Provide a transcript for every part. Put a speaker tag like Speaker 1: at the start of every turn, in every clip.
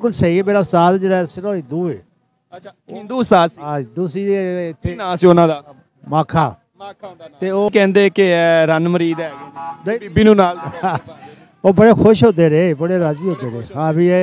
Speaker 1: बिल्कुल सही है। मेरा उस्ताद जो सिर्फ हिंदू है।
Speaker 2: अच्छा हिंदू उस्ताद ਸੀ।
Speaker 1: हाँ हिंदू सी
Speaker 2: ਕੀ ਨਾਂ ਸੀ ਉਹਨਾਂ ਦਾ?
Speaker 1: माखा
Speaker 2: ਮਾਖਾ ਹੁੰਦਾ ਨਾਮ।
Speaker 1: ਤੇ ਉਹ
Speaker 2: ਕਹਿੰਦੇ ਕਿ ਇਹ ਰਨ ਮਰੀਦ ਹੈਗੇ ਨੇ ਬੀਬੀ ਨੂੰ ਨਾਲ
Speaker 1: वो बड़े खुश होते रहे, बड़े राजी होते रहे। हाँ भी ये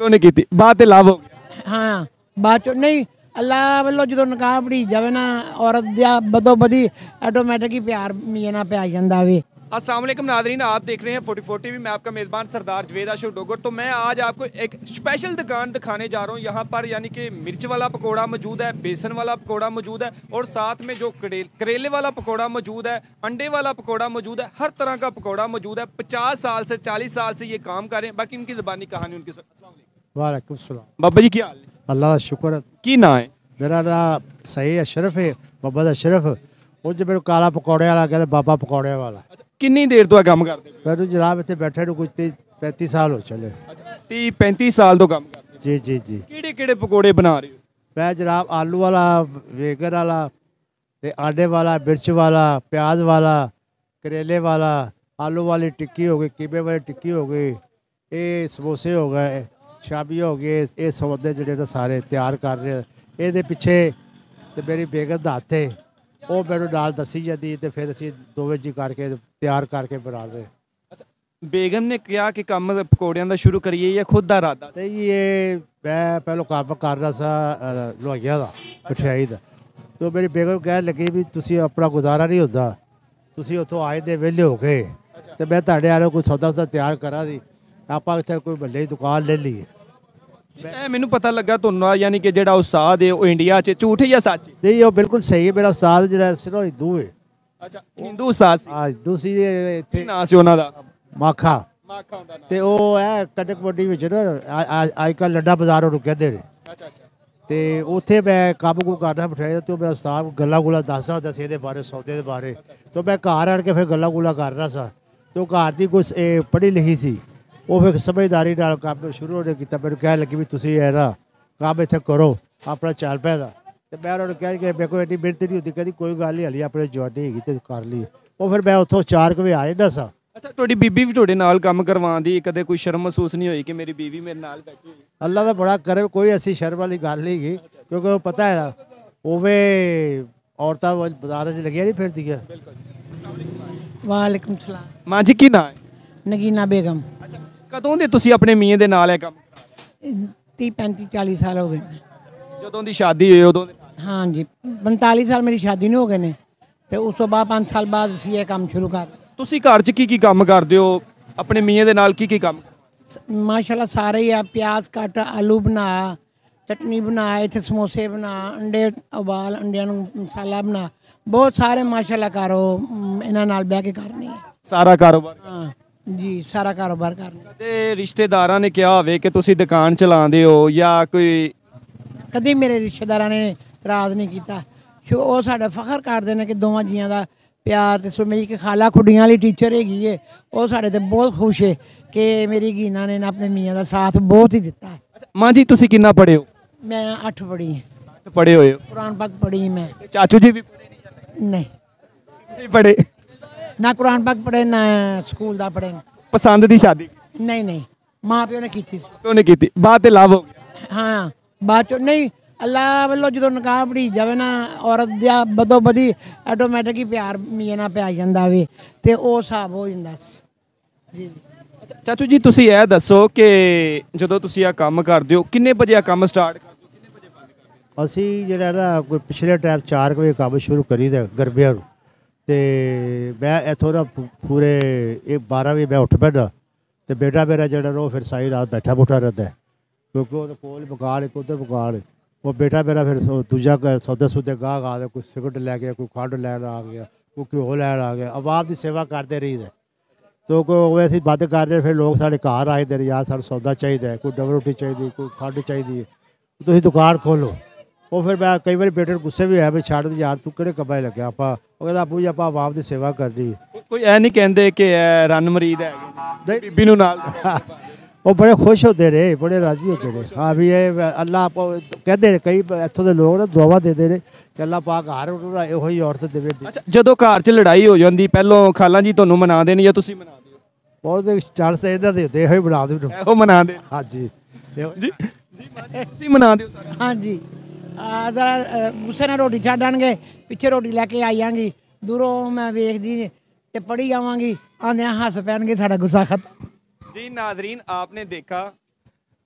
Speaker 2: ਉਹਨੇ ਕੀਤੀ ਬਾਅਦ ਤੇ ਲਾਭ ਹੋ ਗਿਆ।
Speaker 3: ਹਾਂ ਬਾਅਦ ਚੋਂ ਨਹੀਂ ਅੱਲਾ ਵੱਲੋਂ ਜਦੋਂ ਨਿਕਾਹ ਪੜੀ ਜਾਵੇ ਨਾ औरत ਦਾ ਬਦੋ ਬਦੀ ਆਟੋਮੈਟਿਕ ਹੀ ਪਿਆਰ ਮੀਆਂ ਨਾਲ ਪੈ ਜਾਂਦਾ ਵੇ।
Speaker 2: अस्सलाम वालेकुम नादरीन, आप देख रहे हैं 44 टीवी। मैं आपका मेज़बान सरदार जवेद अशोक डोगर। तो मैं आज आपको एक स्पेशल दुकान दिखाने जा रहा हूँ। यहाँ पर यानी कि मिर्च वाला पकौड़ा मौजूद है, बेसन वाला पकौड़ा मौजूद है और साथ में जो करेले वाला पकौड़ा मौजूद है, अंडे वाला पकौड़ा मौजूद है, हर तरह का पकौड़ा मौजूद है। 50 साल से 40 साल से ये काम कर रहे हैं। बाकी इनकी ज़बानी कहानी उनकी।
Speaker 1: वालेकुम सलाम।
Speaker 2: बाबा जी क्या हाल है?
Speaker 1: अल्लाह का शुक्र है।
Speaker 2: की ना है?
Speaker 1: मेरा नाम सही अशरफ है, बाबा दा अशरफ। वो जो मेरे काला पकौड़े वाला कहते बाबा पकौड़े वाला।
Speaker 2: किन्नी देर तो काम करते?
Speaker 1: मैं जनाब इतने बैठे कुछ 35 साल हो चले।
Speaker 2: 30-35 साल तो काम करते?
Speaker 1: जी जी जी।
Speaker 2: किहड़े पकौड़े बना रहे हो?
Speaker 1: मैं जनाब आलू वाला, वेगन वाला, आंडे वाला, मिर्च वाला, प्याज वाला, करेले वाला, आलू वाली टिक्की हो गई, कीमे वाली टिक्की हो गई, ये समोसे हो गए, शामी हो गए। ये सौदे जो सारे तैयार कर रहे हैं। ये पिछे तो मेरी बेगम दा हत्थ है, वो मैंने नाल दसी जाती तो फिर असी दोवें जी करके तैयार करके बना दे।
Speaker 2: अच्छा बेगम ने कहा कि काम पकौड़ियां दा शुरू करिए या खुद दा इरादा सी?
Speaker 1: ये मैं पहले काम कर रहा सा लोहाइया का, मठियाई का। तो मेरी बेगम कह लगी भी तुसी अपना गुजारा नहीं होता, तुसी उतों आए दे वेले हो गए तो मैं तुहाडे आले कोई सौदा सा तैयार करा दी, आपां इत्थे कोई महल्ले दी दुकान ले लीए।
Speaker 2: मैनू पता लगा तुहानू यानी कि जेड़ा उस्ताद है वो इंडिया च झूठ है या सच?
Speaker 1: नहीं वो बिल्कुल सही है। मेरा उस्ताद जो सिर्फ हिंदू है।
Speaker 2: अच्छा हिंदू उस्ताद ਸੀ।
Speaker 1: हाँ हिंदू सी।
Speaker 2: ਕੀ ਨਾਂ ਸੀ ਉਹਨਾਂ ਦਾ?
Speaker 1: माखा।
Speaker 2: ਮਾਖਾ ਹੁੰਦਾ ਨਾਮ।
Speaker 1: ਤੇ ਉਹ ਹੈ ਕਟਕ ਮੰਡੀ ਵਿੱਚ ਨਾ ਅੱਜ ਕੱਲ੍ਹ ਲੱਡਾ ਬਾਜ਼ਾਰ ਉਹਨੂੰ ਕਹਿੰਦੇ ਨੇ।
Speaker 2: ਅੱਛਾ ਅੱਛਾ।
Speaker 1: ਤੇ ਉੱਥੇ ਮੈਂ ਕੰਮ ਕੁ ਕਰਦਾ ਬਿਠਾਇਆ ਤੇ ਮੇਰਾ ਉਸਤਾਦ ਗੱਲਾਂ ਗੁੱਲਾਂ ਦੱਸਦਾ ਹੁੰਦਾ ਸੀ ਇਹਦੇ ਬਾਰੇ, ਸੌਦੇ ਦੇ ਬਾਰੇ। ਤੇ ਮੈਂ ਘਰ ਆਣ ਕੇ ਫਿਰ ਗੱਲਾਂ ਗੁੱਲਾਂ ਕਰਦਾ ਸਾਂ। ਤੇ ਉਹ ਘਰ ਦੀ ਕੁਛ ਪੜ੍ਹੀ ਲਿਖੀ ਸੀ, ਉਹ ਫਿਰ ਸਮਝਦਾਰੀ ਨਾਲ ਕੰਮ ਸ਼ੁਰੂ ਉਹਨੇ ਕੀਤਾ। ਮੈਨੂੰ ਕਹਿਣ ਲੱਗੀ ਵੀ ਤੁਸੀਂ ਇਹ ਨਾ ਕੰਮ ਇੱਥੇ ਕਰੋ, ਆਪਣਾ ਚੱਲ ਪੈਦਾ। ਤੇ ਮੈਂ ਉਹਨਾਂ ਨੂੰ ਕਹਿ ਕੇ ਮੇਰੇ ਕੋਲ ਇੰਨੀ ਮਿਹਨਤ ਨਹੀਂ ਹੁੰਦੀ, ਕਹਿੰਦੀ ਕੋਈ ਗੱਲ ਨਹੀਂ ਹਲੀ ਆਪਣੇ ਜਵਾਨੀ ਹੈਗੀ ਤੇ ਕਰ ਲਈ। ਉਹ ਫਿਰ ਮੈਂ ਉੱਥੋਂ 4 ਵਜੇ ਆ ਜਾਂਦਾ ਸਾਂ।
Speaker 2: ਅੱਛਾ ਤੁਹਾਡੀ ਬੀਬੀ ਵੀ ਤੁਹਾਡੇ ਨਾਲ ਕੰਮ ਕਰਵਾਉਂਦੀ, ਕਦੇ ਕੋਈ ਸ਼ਰਮ ਮਹਿਸੂਸ ਨਹੀਂ ਹੋਈ ਕਿ ਮੇਰੀ ਬੀਵੀ ਮੇਰੇ ਨਾਲ ਬੈਠੀ ਹੋਈ?
Speaker 1: ਅੱਲਾ ਦਾ ਬੜਾ ਕਰੇ, ਕੋਈ ਐਸੀ ਸ਼ਰਮ ਵਾਲੀ ਗੱਲ ਨਹੀਂ ਗੀ, ਕਿਉਂਕਿ ਉਹ ਪਤਾ ਹੈ ਨਾ ਉਵੇਂ ਔਰਤਾਂ ਬਾਜ਼ਾਰਾਂ 'ਚ ਲੱਗੀਆਂ ਨਹੀਂ ਫਿਰਦੀਆਂ।
Speaker 3: ਵਾਲੇਕੁਮ ਸਲਾਮ।
Speaker 2: ਮਾਂ ਜੀ ਕੀ ਨਾਂ ਹੈ?
Speaker 3: ਨਗੀਨਾ ਬੇਗਮ।
Speaker 2: ਅੱਛਾ ਕਦੋਂ ਦੇ ਤੁਸੀਂ ਆਪਣੇ ਮੀਆਂ ਦੇ ਨਾਲ ਇਹ ਕੰਮ?
Speaker 3: 30-35-40 ਸਾਲ ਹੋ ਗਏ ਨੇ।
Speaker 2: ਜਦੋਂ ਦੀ ਸ਼ਾਦੀ ਹੋਈ ਉਦੋਂ ਦੇ?
Speaker 3: हाँ जी 45 साल मेरी शादी नहीं हो गए ने, तो उस तो बाद 5 साल बाद असी ये काम शुरू कर।
Speaker 2: ਤੁਸੀਂ ਘਰ 'ਚ ਕੀ ਕੰਮ ਕਰਦੇ ਹੋ ਆਪਣੇ ਮੀਆਂ ਦੇ ਨਾਲ? ਕੀ ਕੰਮ?
Speaker 3: माशाल्लाह सारे ही आ, प्याज कट, आलू बना, चटनी बना, इतने समोसे बना, अंडे उबाल, अंडिया मसाला बना, बहुत सारे माशाल्लाह करो इन्हां नाल बैठ के करनी है
Speaker 2: ਸਾਰਾ ਕਾਰੋਬਾਰ?
Speaker 3: हाँ जी सारा कारोबार करना।
Speaker 2: ਤੇ ਰਿਸ਼ਤੇਦਾਰਾਂ ਨੇ ਕਿਹਾ ਹੋਵੇ ਕਿ ਤੁਸੀਂ ਦੁਕਾਨ ਚਲਾਉਂਦੇ ਹੋ ਜਾਂ ਕੋਈ?
Speaker 3: कभी मेरे रिश्तेदार ने इतराज़ नहीं किया। वो साडा फखर करते हैं कि दोवां जियां दा प्यार। तो मेरी एक खाला खुडियां वाली टीचर हैगी है, वो साडे ते बहुत खुश है कि मेरी गीना ने अपने मियाँ का साथ बहुत ही दिता है।
Speaker 2: अच्छा मां जी तुसी कितना पढ़े हो?
Speaker 3: मैं 8 पढ़ी है।
Speaker 2: 8 पढ़े हुए हो?
Speaker 3: कुरान पाक पढ़ी मैं।
Speaker 2: चाचू जी भी पढ़े?
Speaker 3: नहीं
Speaker 2: पढ़े
Speaker 3: ना कुरान पाक पढ़े ना स्कूल दा पढ़े।
Speaker 2: पसंद दी शादी?
Speaker 3: नहीं नहीं माँ प्यो ने की थी।
Speaker 2: क्यों नहीं की? बात लाभ हो गया?
Speaker 3: हाँ बाद चो नहीं अल्लाह वालों जो निकाह पड़ी जावे ना औरत दा बदो बदी आटोमैटिक ही प्यार मियाँ नाल पै जांदा वे ते ਉਹ ਹਿਸਾਬ ਹੋ ਜਾਂਦਾ ਜੀ।
Speaker 2: ਅੱਛਾ ਚਾਚੂ ਜੀ ਤੁਸੀਂ ਇਹ ਦੱਸੋ ਕਿ ਜਦੋਂ ਤੁਸੀਂ ਇਹ ਕੰਮ ਕਰਦੇ ਹੋ ਕਿੰਨੇ ਵਜੇ ਇਹ ਕੰਮ ਸਟਾਰਟ ਕਰਦੇ ਹੋ, ਕਿੰਨੇ ਵਜੇ ਬੰਦ ਕਰਦੇ ਹੋ?
Speaker 1: ਅਸੀਂ ਜਿਹੜਾ ਨਾ ਕੋਈ ਪਿਛਲੇ ਟਾਈਮ 4 ਵਜੇ ਕੰਮ ਸ਼ੁਰੂ ਕਰੀਦਾ ਗਰਮੀਆਂ ਨੂੰ। ਤੇ ਮੈਂ ਇੱਥੋਂ ਨਾ ਪੂਰੇ 12 ਵਜੇ ਮੈਂ ਉੱਠ ਪੈਂਦਾ ਤੇ ਬੇਟਾ ਮੇਰਾ ਜਿਹੜਾ ਉਹ ਫਿਰ ਸਾਰੀ ਰਾਤ ਬੈਠਾ ਬੁੱਠਾ ਰਹਿੰਦਾ, ਕਿਉਂਕਿ ਉਹਦੇ ਕੋਲ ਮਕਾਨ ਇੱਕ ਉੱਧਰ ਮਕਾਨ। ਉਹ ਬੇਟਾ ਮੇਰਾ ਫਿਰ ਦੂਜਾ ਸੌਦੇ ਸੌਦੇ ਗਾਹ ਗਾ ਦੇ, ਕੋਈ ਸਿਗਰਟ ਲੈ ਗਿਆ, ਕੋਈ ਖੰਡ ਲੈਣ ਆ ਗਿਆ, ਕੋਈ ਘਿਓ ਲੈਣ ਆ ਗਿਆ। ਆਵਾਮ ਦੀ ਸੇਵਾ ਕਰਦੇ ਰਹੀਦਾ। तो कोई ਅਸੀਂ ਬੰਦ ਕਰ ਰਹੇ ਫਿਰ ਲੋਕ ਸਾਡੇ ਘਰ ਆਏ ਦੇ ਯਾਰ ਸਾਨੂੰ ਸੌਦਾ ਚਾਹੀਦਾ, ਕੋਈ ਡਬਲ ਰੋਟੀ ਚਾਹੀਦੀ, ਕੋਈ ਖੰਡ ਚਾਹੀਦੀ, ਤੁਸੀਂ ਦੁਕਾਨ ਖੋਲੋ। ਉਹ ਫਿਰ ਮੈਂ ਕਈ ਵਾਰੀ ਬੇਟੇ ਨੂੰ ਗੁੱਸੇ ਵੀ ਹੋਇਆ ਵੀ ਛੱਡ ਯਾਰ ਤੂੰ ਕਿਹੜੇ ਕੰਮਾਂ 'ਚ ਲੱਗਿਆ। ਆਪਾਂ ਉਹ ਕਹਿੰਦਾ ਆਪੂ ਜੀ ਆਪਾਂ ਆਵਾਮ ਦੀ ਸੇਵਾ ਕਰਨੀ।
Speaker 2: ਕੋਈ ਇਹ ਨਹੀਂ ਕਹਿੰਦੇ ਕਿ ਰਨ ਮਰੀਦ ਹੈਗੇ ਬੀਬੀ ਨੂੰ ਨਾਲ?
Speaker 1: ਉਹ ਬੜੇ ਖੁਸ਼ ਹੁੰਦੇ ਰਹੇ, ਬੜੇ ਰਾਜੀ ਹੁੰਦੇ ਨੇ। ਹਾਂ ਵੀ ਇਹ ਅੱਲਾ ਕਹਿੰਦੇ ਨੇ ਕਈ ਇੱਥੋਂ ਦੇ ਲੋਕ ਨਾ ਦੁਆਵਾਂ ਦਿੰਦੇ ਨੇ ਕਿ ਅੱਲਾ ਪਾਕ ਹਰ ਉਹਨੂੰ ਇਹੋ ਹੀ ਔਰਤ ਦੇਵੇ।
Speaker 2: ਅੱਛਾ ਜਦੋਂ ਘਰ 'ਚ ਲੜਾਈ ਹੋ ਜਾਂਦੀ ਪਹਿਲੋਂ ਖਾਲਾਂ ਜੀ ਤੁਹਾਨੂੰ ਮਨਾਉਂਦੇ ਨੇ ਜਾਂ ਤੁਸੀਂ ਮਨਾਉਂਦੇ ਹੋ?
Speaker 1: ਬਹੁਤ ਚਾਂਸ ਇਹਨਾਂ ਦੇ ਹੁੰਦੇ ਇਹੋ ਹੀ ਬਣਾ ਦੇ
Speaker 2: ਇਹੋ ਮਨਾਉਂਦੇ?
Speaker 1: ਹਾਂਜੀ
Speaker 2: ਜੀ ਜੀ ਮਾਂ ਜੀ ਤੁਸੀਂ ਮਨਾ ਦਿਓ ਸਾਰਾ
Speaker 3: ਹਾਂਜੀ ਜ਼ਰਾ ਗੁੱਸੇ ਨਾਲ ਰੋਟੀ ਛੱਡ ਆਣਗੇ, ਪਿੱਛੇ ਰੋਟੀ ਲੈ ਕੇ ਆਈਆਂਗੀ, ਦੂਰੋਂ ਮੈਂ ਵੇਖਦੀ ਤੇ ਪੜੀ ਜਾਵਾਂਗੀ, ਆਂਦਿਆਂ ਹੱਸ ਪੈਣਗੇ, साड़ा गुस्सा खत्म।
Speaker 2: जी नाजरीन आपने देखा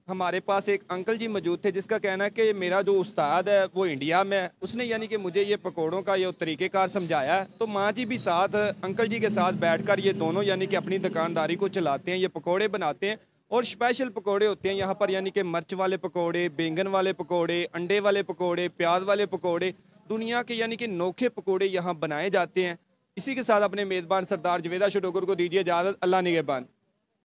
Speaker 2: हमारे पास एक अंकल जी मौजूद थे जिसका कहना है कि मेरा जो उस्ताद है वो इंडिया में है, उसने यानी कि मुझे ये पकौड़ों का ये तरीक़ेकार समझाया है। तो माँ जी भी साथ अंकल जी के साथ बैठकर ये दोनों यानी कि अपनी दुकानदारी को चलाते हैं, ये पकौड़े बनाते हैं और स्पेशल पकौड़े होते हैं यहाँ पर, यानी कि मिर्च वाले पकौड़े, बैंगन वाले पकौड़े, अंडे वाले पकौड़े, प्याज वाले पकौड़े, दुनिया के यानी कि नोखे पकौड़े यहाँ बनाए जाते हैं। इसी के साथ अपने मेज़बान सरदार जवेदा शुडोगर को दीजिए इजाज़त। अल्लाह निगहबान।